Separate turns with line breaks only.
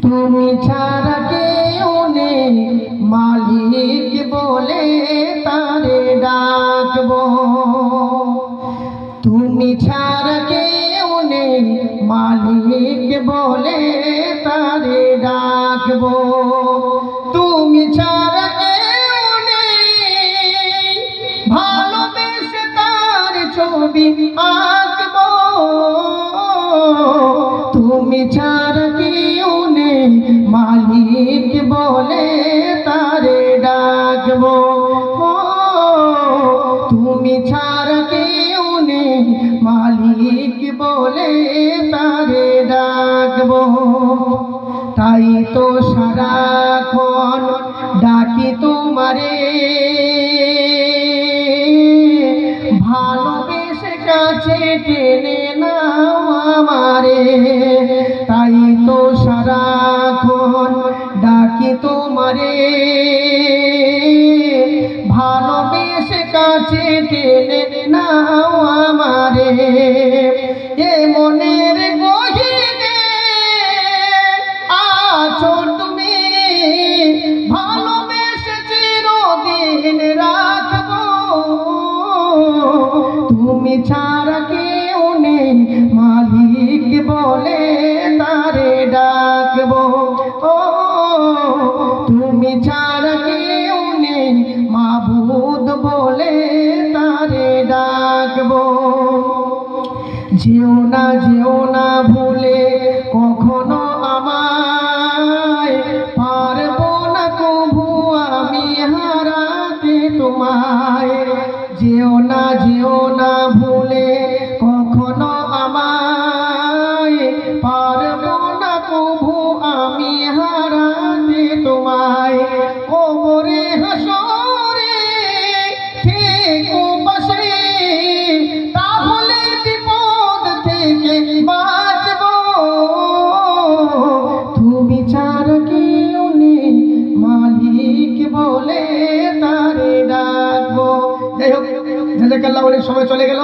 তুমি ছাড়া কেউ নেই মালিক বলে তারে ডাকবো। তুমি ছাড়া কেউ নেই মালিক বলে তারে ডাকবো। তুমি ছাড়া কেউ নেই ভালোবেসে তার ছবি আঁকবো। তুমি ছাড়া কেউ নেই মালিক বলে তারে ডাকবো। তুমি ছাড়া কেউ নেই মালিক বলে তারে ডাকবো। তাই তো সারাক্ষণ ডাকি তোমারে, ভালোবেসে কাছে টেনে নাও আমারে। তাই তো সারাক্ষণ ডাকি তোমারে, ভালোবেসে কাছে টেনে নাও আমারে। এ মনের গহীনে আছো তুমি, ভালোবেসে চিরদিন রাখবো। তুমি ছাড়া কেউ নেই মালিক বলে তারে ডাকবো। ও তুমি ছাড়া কেউ নেই মাবুদ বলে তারে ডাকবো। যেও না ভুলে কখনো আমায়, পারবো না কভু আমি হারাতে তোমায়। যেও না ভুলে কখনো আমায়, পারবো না কভু আমি হারাতে তোমায়। কবরে হাসরে থেকো পাশে, তাহলে বিপদ থেকে বাঁচবো। তুমি ছাড়া কেউ নেই মালিক বলে তারে ডাকবো। যাই হোক, জাযাকাল্লাহ, অনেক সময় চলে গেল।